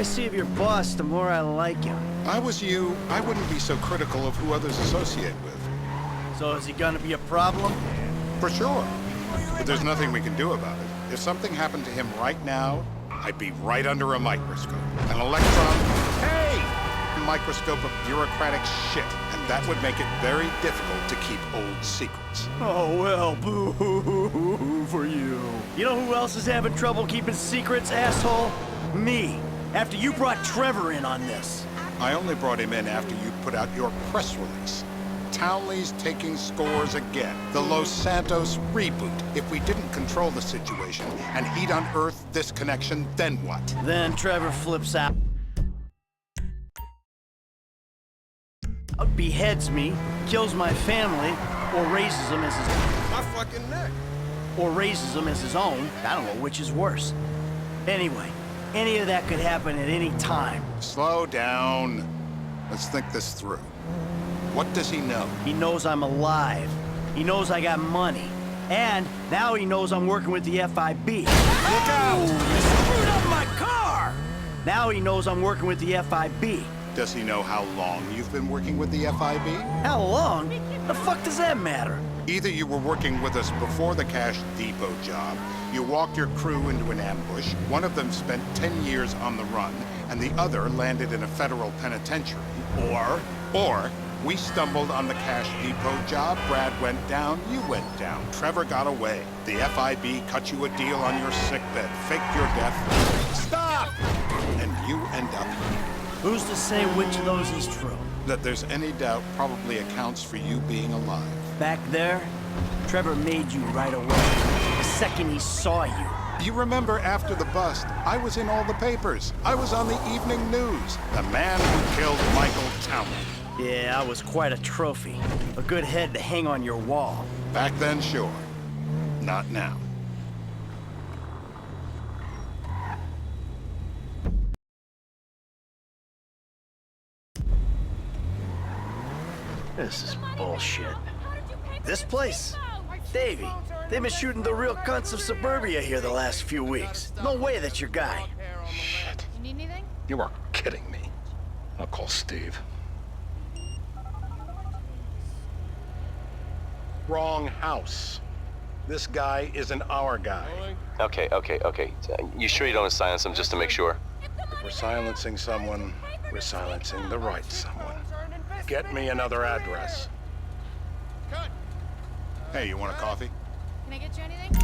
I see of your boss, the more I like him. If I was you, I wouldn't be so critical of who others associate with. So is he gonna be a problem? For sure. But there's nothing we can do about it. If something happened to him right now, I'd be right under a microscope. An electron, hey! Microscope of bureaucratic shit. And that would make it very difficult to keep old secrets. Oh, well, boo-hoo-hoo for you. You know who else is having trouble keeping secrets, asshole? Me. After you brought Trevor in on this. I only brought him in after you put out your press release. Townley's taking scores again. The Los Santos reboot. If we didn't control the situation and he'd unearthed this connection, then what? Then Trevor flips out. Beheads me, kills my family, or raises him as his own. My fucking neck. Or raises him as his own. I don't know which is worse. Anyway, any of that could happen at any time. Slow down. Let's think this through. What does he know? He knows I'm alive. He knows I got money. And now he knows I'm working with the FIB. Look out! You screwed up my car! Now he knows I'm working with the FIB. Does he know how long you've been working with the FIB? How long? The fuck does that matter? Either you were working with us before the Cash Depot job, you walked your crew into an ambush, one of them spent 10 years on the run, and the other landed in a federal penitentiary, or we stumbled on the Cash Depot job, Brad went down, you went down, Trevor got away. The FIB cut you a deal on your sickbed, faked your death. Stop! And you end up here. Who's to say which of those is true? That there's any doubt probably accounts for you being alive. Back there, Trevor made you right away. The second he saw you. You remember after the bust, I was in all the papers. I was on the evening news. The man who killed Michael Townley. Yeah, I was quite a trophy. A good head to hang on your wall. Back then, sure. Not now. This is bullshit. This place? Davey, they've been shooting the real cunts of suburbia here the last few weeks. No way that's your guy. Shit. You need anything? You are kidding me. I'll call Steve. Wrong house. This guy isn't our guy. Okay. You sure you don't want to silence him just to make sure? If we're silencing someone, we're silencing the right someone. Get me another address. Hey, you want a coffee? Can I get you anything?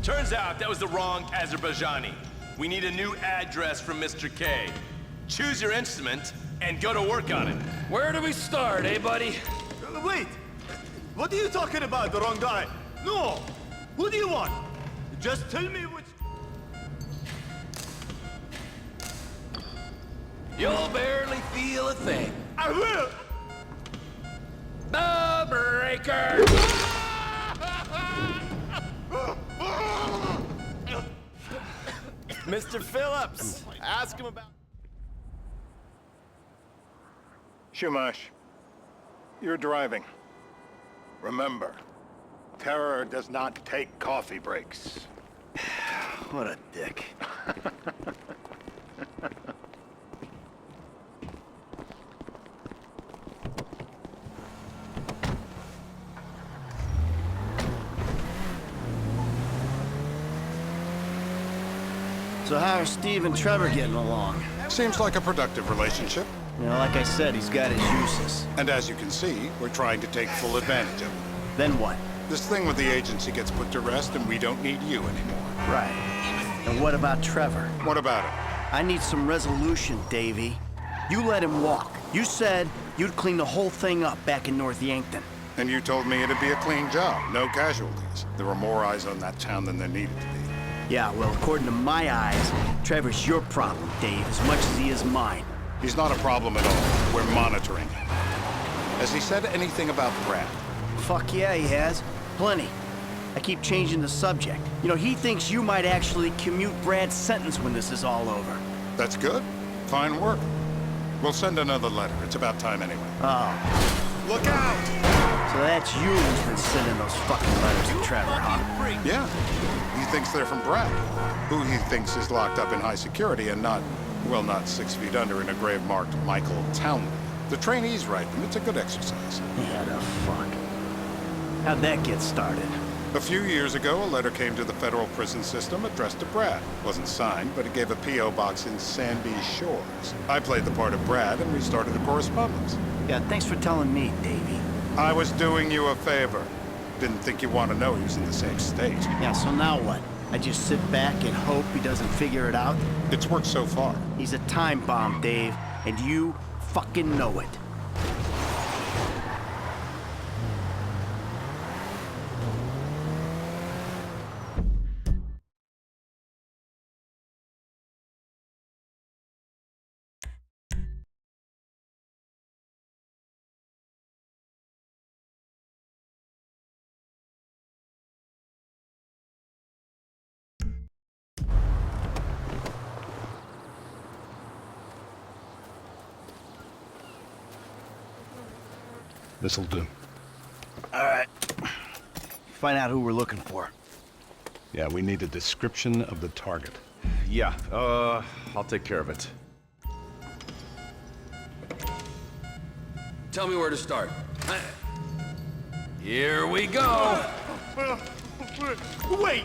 Turns out that was the wrong Azerbaijani. We need a new address from Mr. K. Choose your instrument and go to work on it. Where do we start, eh, buddy? Wait! What are you talking about, the wrong guy? No! Who do you want? Just tell me which... You'll barely feel a thing. I will! The breaker! Mr. Phillips, ask him about... Shumash, you're driving. Remember, terror does not take coffee breaks. What a dick. So how are Steve and Trevor getting along? Seems like a productive relationship. You know, like I said, he's got his uses. And as you can see, we're trying to take full advantage of it. Then what? This thing with the agency gets put to rest and we don't need you anymore. Right. And what about Trevor? What about it? I need some resolution, Davey. You let him walk. You said you'd clean the whole thing up back in North Yankton. And you told me it'd be a clean job, no casualties. There were more eyes on that town than there needed to be. Yeah, well, according to my eyes, Trevor's your problem, Dave, as much as he is mine. He's not a problem at all. We're monitoring him. Has he said anything about Brad? Fuck yeah, he has. Plenty. I keep changing the subject. You know, he thinks you might actually commute Brad's sentence when this is all over. That's good. Fine work. We'll send another letter. It's about time anyway. Oh. Look out! So that's you who's been sending those fucking letters to Trevor, huh? Yeah. He thinks they're from Brad, who he thinks is locked up in high security and not Well, not 6 feet under in a grave marked Michael Townley. The trainees write them. It's a good exercise. Yeah, the fuck. How'd that get started? A few years ago, a letter came to the federal prison system addressed to Brad. Wasn't signed, but it gave a P.O. box in Sandy Shores. I played the part of Brad, and we started a correspondence. Yeah, thanks for telling me, Davey. I was doing you a favor. Didn't think you want to know he was in the same state. Yeah, so now what? I just sit back and hope he doesn't figure it out? It's worked so far. He's a time bomb, Dave, and you fucking know it. This'll do. All right. Find out who we're looking for. Yeah, we need a description of the target. Yeah, I'll take care of it. Tell me where to start. Here we go. Wait!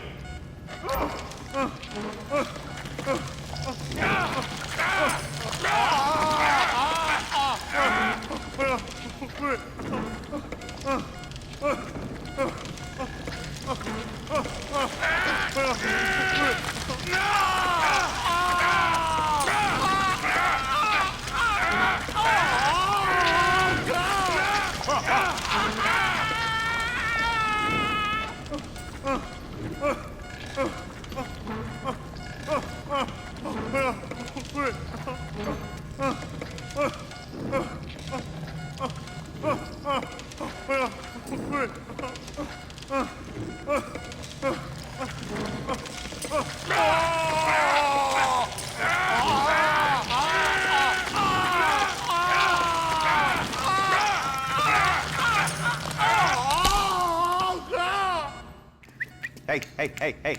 Hey.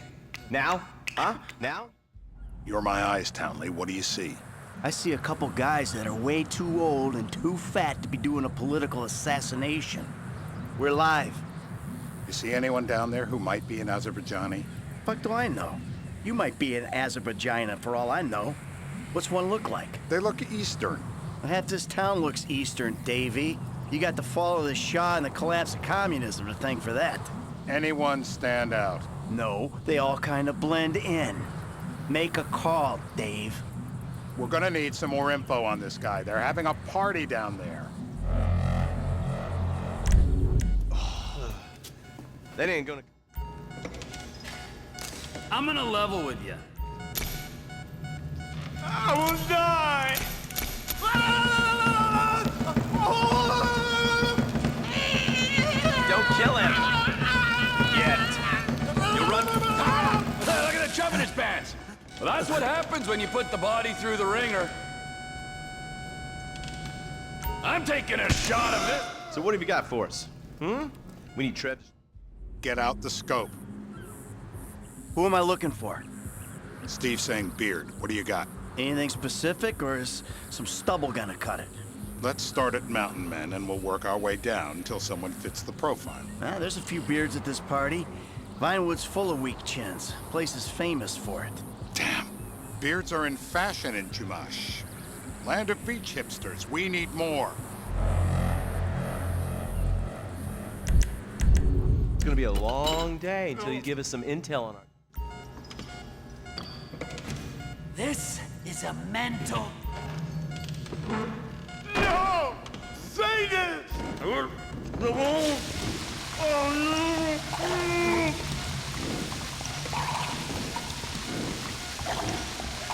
Now? Huh? Now? You're my eyes, Townley. What do you see? I see a couple guys that are way too old and too fat to be doing a political assassination. We're live. You see anyone down there who might be an Azerbaijani? Fuck do I know? You might be an Azerbaijani for all I know. What's one look like? They look Eastern. Half this town looks Eastern, Davey. You got the fall of the Shah and the collapse of communism to thank for that. Anyone stand out? No, they all kind of blend in. Make a call, Dave. We're gonna need some more info on this guy. They're having a party down there. That ain't gonna... I'm gonna level with you. I will die! Don't kill him! Yet! You run... Look at the chub in his pants! Well, that's what happens when you put the body through the ringer. I'm taking a shot of it. So what have you got for us? We need Trev... Get out the scope. Who am I looking for? Steve's saying beard. What do you got? Anything specific, or is some stubble gonna cut it? Let's start at Mountain Men, and we'll work our way down until someone fits the profile. There's a few beards at this party. Vinewood's full of weak chins. Place is famous for it. Damn. Beards are in fashion in Chumash. Land of beach hipsters. We need more. It's gonna be a long day until you give us some intel on our... This is a mental... No! Say this!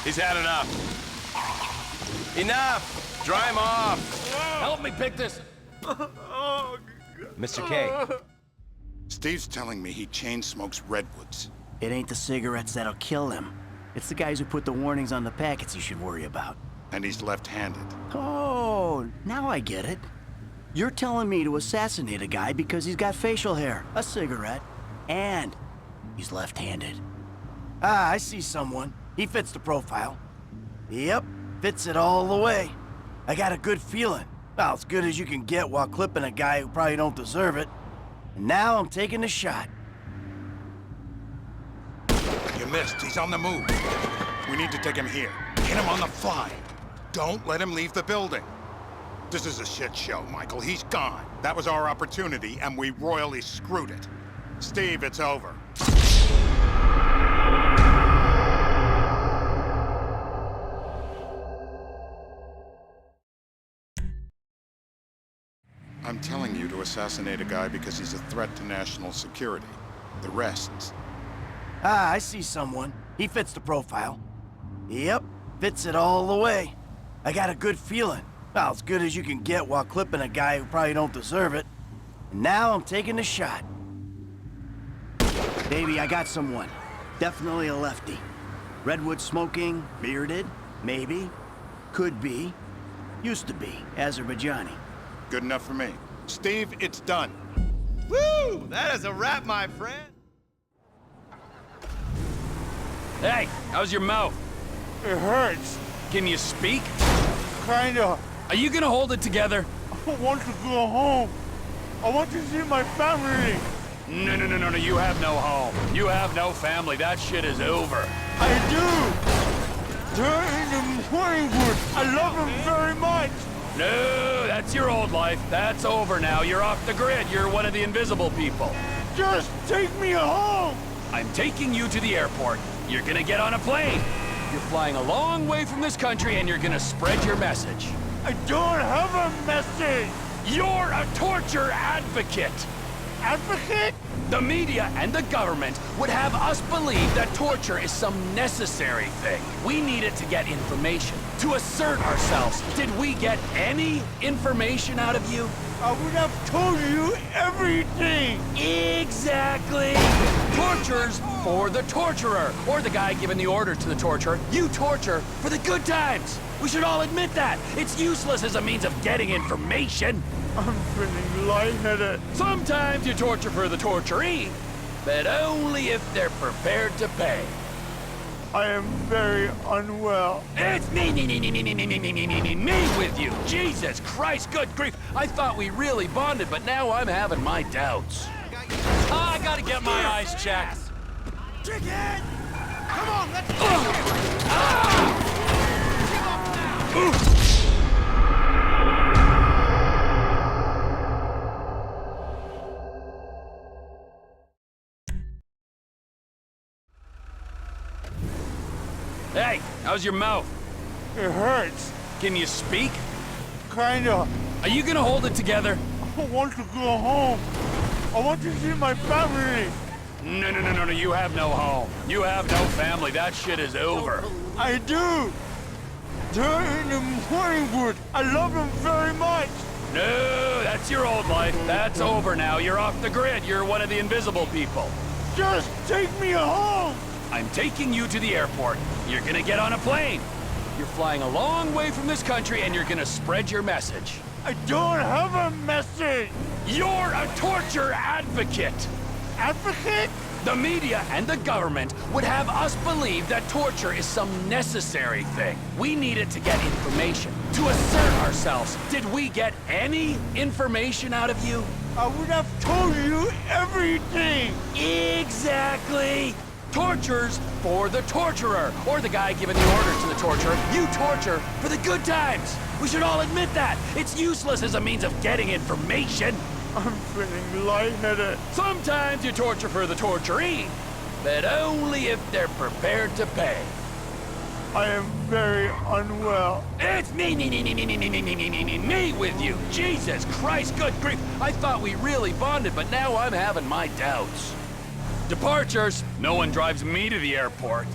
He's had enough. Enough! Dry him off! Help me pick this. Mr. K. Steve's telling me he chain smokes redwoods. It ain't the cigarettes that'll kill him. It's the guys who put the warnings on the packets you should worry about. And he's left-handed. Oh, now I get it. You're telling me to assassinate a guy because he's got facial hair, a cigarette, and he's left-handed. Ah, I see someone. He fits the profile. Yep, Fits it all the way. I got a good feeling. Well, as good as you can get while clipping a guy who probably don't deserve it. And now I'm taking the shot. You missed. He's on the move. We need to take him here. Hit him on the fly. Don't let him leave the building. This is a shit show, Michael. He's gone. That was our opportunity, and we royally screwed it. Steve, it's over. I'm telling you to assassinate a guy because he's a threat to national security. The rest... Ah, I see someone. He fits the profile. Yep, fits it all the way. I got a good feeling. Well, as good as you can get while clipping a guy who probably don't deserve it. And now I'm taking the shot. Baby, I got someone. Definitely a lefty. Redwood smoking, bearded, maybe. Could be. Used to be, Azerbaijani. Good enough for me. Steve, it's done. Woo! That is a wrap, my friend. Hey, how's your mouth? It hurts. Can you speak? Kinda. Are you gonna hold it together? I want to go home. I want to see my family. No, you have no home. You have no family. That shit is over. I do. They're in the Morningwood. I love them very much. No, that's your old life. That's over now. You're off the grid. You're one of the invisible people. Just take me home. I'm taking you to the airport. You're gonna get on a plane. You're flying a long way from this country and you're gonna spread your message. I don't have a message. You're a torture advocate. Advocate? The media and the government would have us believe that torture is some necessary thing. We need it to get information, to assert ourselves. Did we get any information out of you? I would have told you everything. Exactly! Torture's for the torturer, or the guy giving the order to the torturer. You torture for the good times. We should all admit that. It's useless as a means of getting information. I'm feeling lightheaded. Sometimes you torture for the torturee, but only if they're prepared to pay. I am very unwell. It's me with you. Jesus Christ, good grief. I thought we really bonded, but now I'm having my doubts. I gotta get my eyes checked. Chicken! Come on, let's Hey, how's your mouth? It hurts. Can you speak? Kinda. Are you gonna hold it together? I want to go home. I want to see my family. No, you have no home. You have no family. That shit is over. I do. They're in the Morningwood. I love them very much. No, that's your old life. That's over now. You're off the grid. You're one of the invisible people. Just take me home. I'm taking you to the airport. You're gonna get on a plane. You're flying a long way from this country and you're gonna spread your message. I don't have a message. You're a torture advocate. Advocate? The media and the government would have us believe that torture is some necessary thing. We need it to get information, to assert ourselves. Did we get any information out of you? I would have told you everything. Exactly! Torture's for the torturer, or the guy giving the order to the torturer. You torture for the good times. We should all admit that. It's useless as a means of getting information. I'm feeling lightheaded. Sometimes you torture for the torturee, but only if they're prepared to pay. I am very unwell. It's me with you. Jesus Christ, good grief. I thought we really bonded, but now I'm having my doubts. Departures. No one drives me to the airport.